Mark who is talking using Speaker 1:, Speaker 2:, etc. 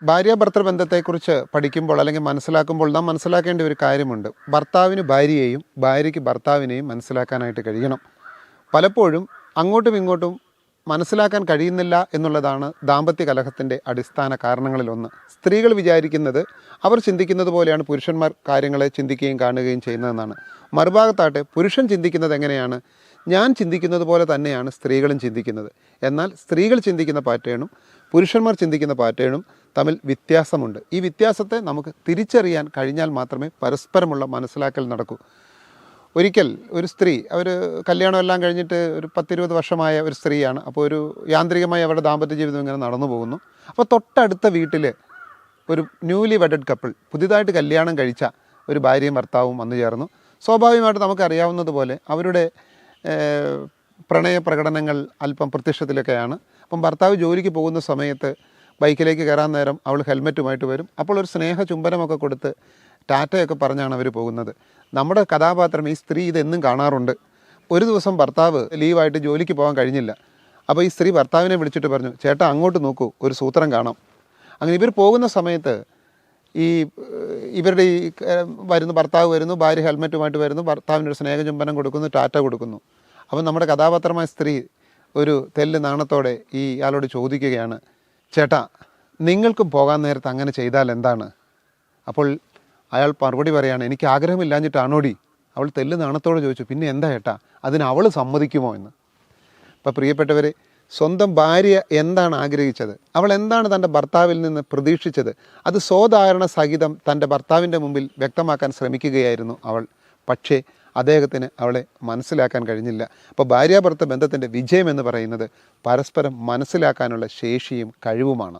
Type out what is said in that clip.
Speaker 1: ഭാര്യാഭർത്തൃ ബന്ധത്തെക്കുറിച്ച് പഠിക്കുമ്പോൾ അല്ലെങ്കിൽ മനസ്സിലാക്കുമ്പോൾ നാം മനസ്സിലാക്കേണ്ട ഒരു കാര്യമുണ്ട്. ഭർത്താവിന് ഭാര്യയെയും ഭാര്യയ്ക്ക് ഭർത്താവിനെയും മനസ്സിലാക്കാനായിട്ട് കഴിയണം. പലപ്പോഴും അങ്ങോട്ടും ഇങ്ങോട്ടും മനസ്സിലാക്കാൻ കഴിയുന്നില്ല എന്നുള്ളതാണ് ദാമ്പത്യ കലഹത്തിൻ്റെ അടിസ്ഥാന കാരണങ്ങളിലൊന്ന്. സ്ത്രീകൾ വിചാരിക്കുന്നത് അവർ ചിന്തിക്കുന്നത് പോലെയാണ് പുരുഷന്മാർ കാര്യങ്ങളെ ചിന്തിക്കുകയും കാണുകയും ചെയ്യുന്നതെന്നാണ്. മറുഭാഗത്താട്ടെ പുരുഷൻ ചിന്തിക്കുന്നത് എങ്ങനെയാണ്, ഞാൻ ചിന്തിക്കുന്നത് പോലെ തന്നെയാണ് സ്ത്രീകളും ചിന്തിക്കുന്നത്. എന്നാൽ സ്ത്രീകൾ ചിന്തിക്കുന്ന പാറ്റേണും പുരുഷന്മാർ ചിന്തിക്കുന്ന പാറ്റേണും തമ്മിൽ വ്യത്യാസമുണ്ട്. ഈ വ്യത്യാസത്തെ നമുക്ക് തിരിച്ചറിയാൻ കഴിഞ്ഞാൽ മാത്രമേ പരസ്പരമുള്ള മനസ്സിലാക്കൽ നടക്കൂ. ഒരിക്കൽ ഒരു സ്ത്രീ, അവർ കല്യാണമെല്ലാം കഴിഞ്ഞിട്ട് ഒരു 10-20 വർഷമായ ഒരു സ്ത്രീയാണ്. അപ്പോൾ ഒരു യാന്ത്രികമായി അവരുടെ ദാമ്പത്യ ജീവിതം ഇങ്ങനെ നടന്നു പോകുന്നു. അപ്പോൾ തൊട്ടടുത്ത വീട്ടിൽ ഒരു ന്യൂലി വെഡഡ് കപ്പിൾ, പുതിയതായിട്ട് കല്യാണം കഴിച്ച ഒരു ഭാര്യയും ഭർത്താവും വന്നു ചേർന്നു. സ്വാഭാവികമായിട്ട് നമുക്കറിയാവുന്നതുപോലെ അവരുടെ പ്രണയ പ്രകടനങ്ങൾ അല്പം പ്രത്യക്ഷത്തിലൊക്കെയാണ്. അപ്പം ഭർത്താവ് ജോലിക്ക് പോകുന്ന സമയത്ത് ബൈക്കിലേക്ക് കയറാൻ നേരം അവൾ ഹെൽമെറ്റുമായിട്ട് വരും. അപ്പോൾ ഒരു സ്നേഹ ചുംബനമൊക്കെ കൊടുത്ത് ടാറ്റയൊക്കെ പറഞ്ഞാണ് അവർ പോകുന്നത്. നമ്മുടെ കഥാപാത്രം, ഈ സ്ത്രീ ഇതെന്നും കാണാറുണ്ട്. ഒരു ദിവസം ഭർത്താവ് ലീവായിട്ട് ജോലിക്ക് പോകാൻ കഴിഞ്ഞില്ല. അപ്പോൾ ഈ സ്ത്രീ ഭർത്താവിനെ വിളിച്ചിട്ട് പറഞ്ഞു, ചേട്ടാ അങ്ങോട്ട് നോക്കൂ, ഒരു സൂത്രം കാണാം. അങ്ങനെ ഇവർ പോകുന്ന സമയത്ത് ഇവരുടെ ഭർത്താവ് വരുന്നു, ഭാര്യ ഹെൽമെറ്റുമായിട്ട് വരുന്നു, ഭർത്താവിനൊരു സ്നേഹചുംബനം കൊടുക്കുന്നു, ടാറ്റ കൊടുക്കുന്നു. അപ്പം നമ്മുടെ കഥാപാത്രമായ സ്ത്രീ ഒരു തെല്ല് നാണത്തോടെ ഇയാളോട് ചോദിക്കുകയാണ്, ചേട്ടാ നിങ്ങൾക്കും പോകാൻ നേരത്ത് അങ്ങനെ ചെയ്താൽ എന്താണ്? അപ്പോൾ അയാൾ മറുപടി പറയാണ്, എനിക്ക് ആഗ്രഹമില്ലാഞ്ഞിട്ടാണോടി? അവൾ തെല്ല് നാണത്തോടെ ചോദിച്ചു, പിന്നെ എന്താ ചേട്ടാ, അതിന് അവൾ സമ്മതിക്കുമോ എന്ന്. അപ്പോൾ പ്രിയപ്പെട്ടവരെ, സ്വന്തം ഭാര്യ എന്താണ് ആഗ്രഹിച്ചത്, അവൾ എന്താണ് തൻ്റെ ഭർത്താവിൽ നിന്ന് പ്രതീക്ഷിച്ചത്, അത് സ്വധാരണ സഹിതം തൻ്റെ ഭർത്താവിൻ്റെ മുമ്പിൽ വ്യക്തമാക്കാൻ ശ്രമിക്കുകയായിരുന്നു അവൾ. പക്ഷേ അദ്ദേഹത്തിന് അവളെ മനസ്സിലാക്കാൻ കഴിഞ്ഞില്ല. അപ്പോൾ ഭാര്യാഭർത്തൃ ബന്ധത്തിൻ്റെ വിജയം എന്ന് പറയുന്നത് പരസ്പരം മനസ്സിലാക്കാനുള്ള ശേഷിയും കഴിവുമാണ്.